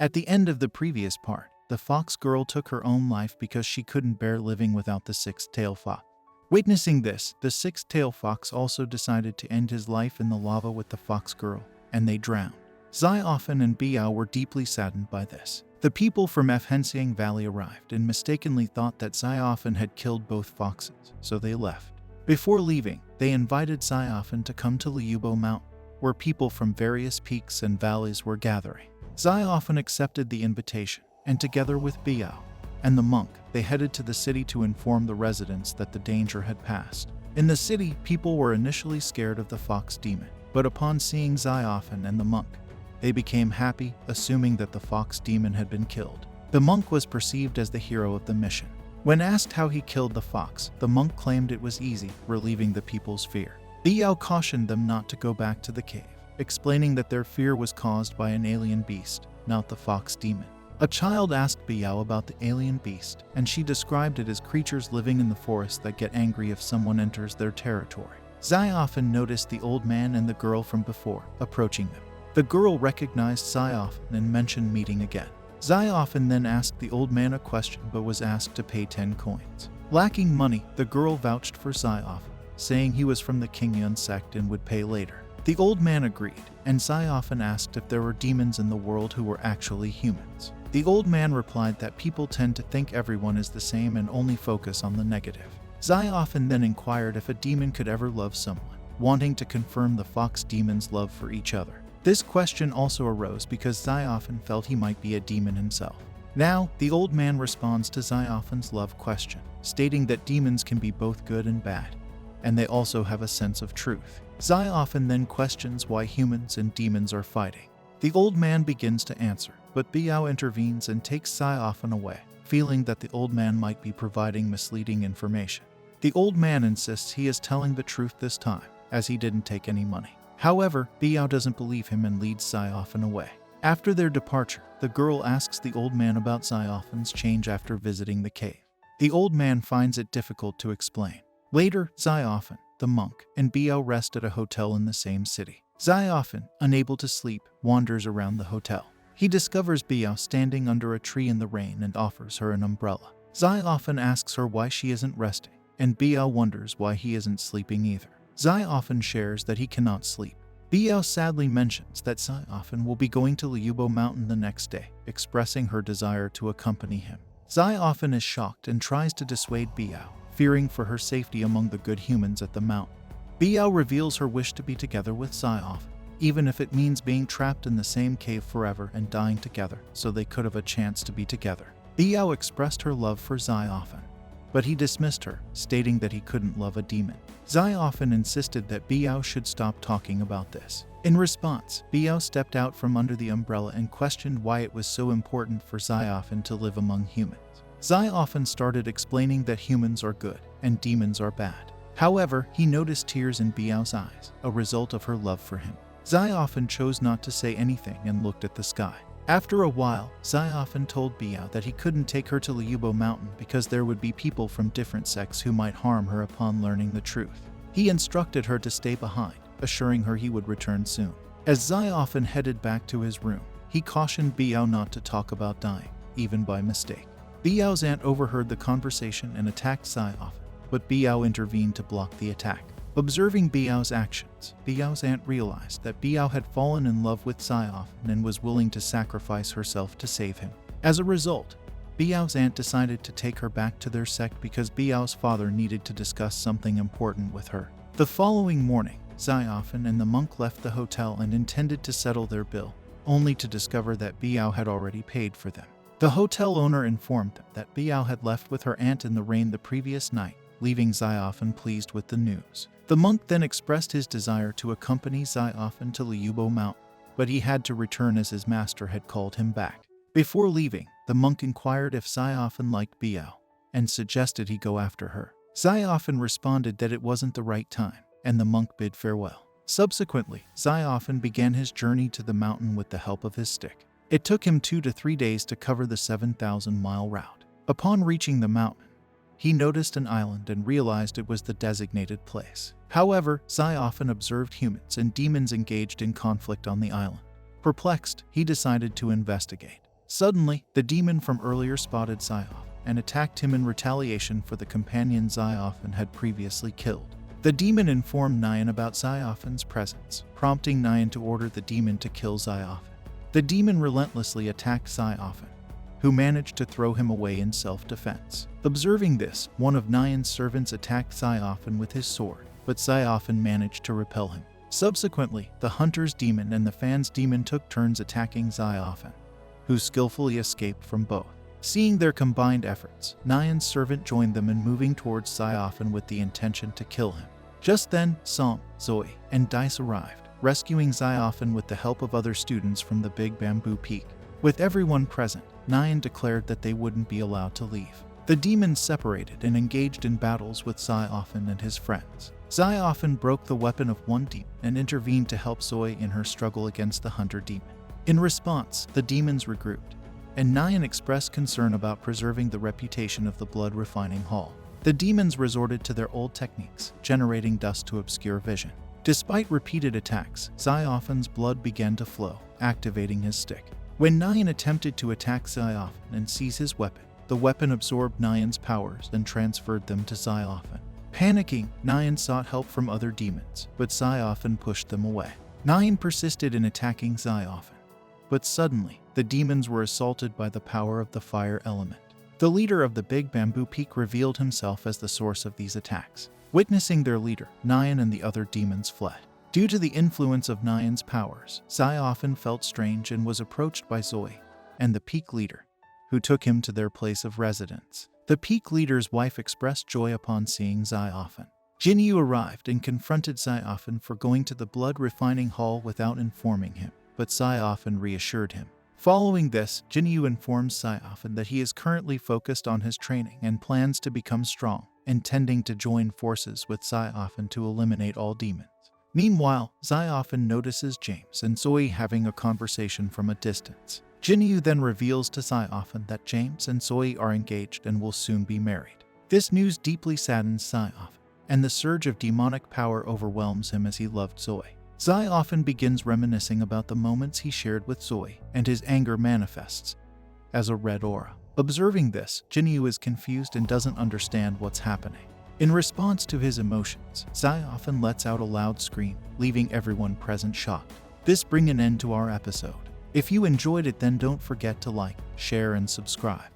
At the end of the previous part, the fox girl took her own life because she couldn't bear living without the six-tailed fox. Witnessing this, the six-tailed fox also decided to end his life in the lava with the fox girl, and they drowned. Xiaofan and Biyao were deeply saddened by this. The people from Fhenxiang Valley arrived and mistakenly thought that Xiaofan had killed both foxes, so they left. Before leaving, they invited Xiaofan to come to Liubo Mountain, where people from various peaks and valleys were gathering. Xiaofan accepted the invitation, and together with Biyao and the monk, they headed to the city to inform the residents that the danger had passed. In the city, people were initially scared of the fox demon, but upon seeing Xiaofan and the monk, they became happy, assuming that the fox demon had been killed. The monk was perceived as the hero of the mission. When asked how he killed the fox, the monk claimed it was easy, relieving the people's fear. Biyao cautioned them not to go back to the cave, explaining that their fear was caused by an alien beast, not the fox demon. A child asked Biyao about the alien beast, and she described it as creatures living in the forest that get angry if someone enters their territory. Xiaofan noticed the old man and the girl from before, approaching them. The girl recognized Xiaofan and mentioned meeting again. Xiaofan then asked the old man a question but was asked to pay 10 coins. Lacking money, the girl vouched for Xiaofan, saying he was from the Qingyun Sect and would pay later. The old man agreed, and Xiaofan asked if there were demons in the world who were actually humans. The old man replied that people tend to think everyone is the same and only focus on the negative. Xiaofan then inquired if a demon could ever love someone, wanting to confirm the fox demon's love for each other. This question also arose because Xiaofan felt he might be a demon himself. Now, the old man responds to Xiaofan's love question, stating that demons can be both good and bad, and they also have a sense of truth. Xiaofan then questions why humans and demons are fighting. The old man begins to answer, but Biyao intervenes and takes Xiaofan away, feeling that the old man might be providing misleading information. The old man insists he is telling the truth this time, as he didn't take any money. However, Biyao doesn't believe him and leads Xiaofan away. After their departure, the girl asks the old man about Xiaofan's change after visiting the cave. The old man finds it difficult to explain. Later, Xiaofan, the monk, and Biyao rest at a hotel in the same city. Xiaofan, unable to sleep, wanders around the hotel. He discovers Biyao standing under a tree in the rain and offers her an umbrella. Xiaofan asks her why she isn't resting, and Biyao wonders why he isn't sleeping either. Xiaofan shares that he cannot sleep. Biyao sadly mentions that Xiaofan will be going to Liubo Mountain the next day, expressing her desire to accompany him. Xiaofan is shocked and tries to dissuade Biyao, fearing for her safety among the good humans at the mountain. Biyao reveals her wish to be together with Xiaofan, even if it means being trapped in the same cave forever and dying together, so they could have a chance to be together. Biyao expressed her love for Xiaofan, but he dismissed her, stating that he couldn't love a demon. Xiaofan insisted that Biyao should stop talking about this. In response, Biyao stepped out from under the umbrella and questioned why it was so important for Xiaofan to live among humans. Xiaofan started explaining that humans are good and demons are bad. However, he noticed tears in Biyao's eyes, a result of her love for him. Xiaofan chose not to say anything and looked at the sky. After a while, Xiaofan told Biyao that he couldn't take her to Liubo Mountain because there would be people from different sects who might harm her upon learning the truth. He instructed her to stay behind, assuring her he would return soon. As Xiaofan headed back to his room, he cautioned Biyao not to talk about dying, even by mistake. Biyao's aunt overheard the conversation and attacked Xiaofan, but Biyao intervened to block the attack. Observing Biyao's actions, Biyao's aunt realized that Biyao had fallen in love with Xiaofan and was willing to sacrifice herself to save him. As a result, Biyao's aunt decided to take her back to their sect because Biyao's father needed to discuss something important with her. The following morning, Xiaofan and the monk left the hotel and intended to settle their bill, only to discover that Biyao had already paid for them. The hotel owner informed them that Biyao had left with her aunt in the rain the previous night, leaving Xiaofan pleased with the news. The monk then expressed his desire to accompany Xiaofan to Liubo Mountain, but he had to return as his master had called him back. Before leaving, the monk inquired if Xiaofan liked Biyao, and suggested he go after her. Xiaofan responded that it wasn't the right time, and the monk bid farewell. Subsequently, Xiaofan began his journey to the mountain with the help of his stick. It took him 2 to 3 days to cover the 7,000-mile route. Upon reaching the mountain, he noticed an island and realized it was the designated place. However, Xiaofan observed humans and demons engaged in conflict on the island. Perplexed, he decided to investigate. Suddenly, the demon from earlier spotted Xiaofan and attacked him in retaliation for the companion Xiaofan had previously killed. The demon informed Nian about Xiaofan's presence, prompting Nian to order the demon to kill Xiaofan. The demon relentlessly attacked Xiaofan, who managed to throw him away in self-defense. Observing this, one of Nian's servants attacked Xiaofan with his sword, but Xiaofan managed to repel him. Subsequently, the hunter's demon and the fan's demon took turns attacking Xiaofan, who skillfully escaped from both. Seeing their combined efforts, Nian's servant joined them in moving towards Xiaofan with the intention to kill him. Just then, Song, Zoe, and Dice arrived, rescuing Xiaofan with the help of other students from the Big Bamboo Peak. With everyone present, Nian declared that they wouldn't be allowed to leave. The demons separated and engaged in battles with Xiaofan and his friends. Xiaofan broke the weapon of one demon and intervened to help Zoe in her struggle against the hunter demon. In response, the demons regrouped, and Nian expressed concern about preserving the reputation of the blood refining hall. The demons resorted to their old techniques, generating dust to obscure vision. Despite repeated attacks, Xiaofan's blood began to flow, activating his stick. When Nian attempted to attack Xiaofan and seize his weapon, the weapon absorbed Nian's powers and transferred them to Xiaofan. Panicking, Nian sought help from other demons, but Xiaofan pushed them away. Nian persisted in attacking Xiaofan, but suddenly, the demons were assaulted by the power of the fire element. The leader of the Big Bamboo Peak revealed himself as the source of these attacks. Witnessing their leader, Nian and the other demons fled. Due to the influence of Nian's powers, Xiaofan felt strange and was approached by Zoe and the Peak leader, who took him to their place of residence. The Peak leader's wife expressed joy upon seeing Xiaofan. Jinyu arrived and confronted Xiaofan for going to the blood refining hall without informing him, but Xiaofan reassured him. Following this, Jinyu informs Xiaofan that he is currently focused on his training and plans to become strong, intending to join forces with Xiaofan to eliminate all demons. Meanwhile, Xiaofan notices James and Zoe having a conversation from a distance. Jinyu then reveals to Xiaofan that James and Zoe are engaged and will soon be married. This news deeply saddens Xiaofan, and the surge of demonic power overwhelms him as he loved Zoe. Xiaofan begins reminiscing about the moments he shared with Zoe, and his anger manifests as a red aura. Observing this, Jinyu is confused and doesn't understand what's happening. In response to his emotions, Xiaofan lets out a loud scream, leaving everyone present shocked. This brings an end to our episode. If you enjoyed it, then don't forget to like, share, and subscribe.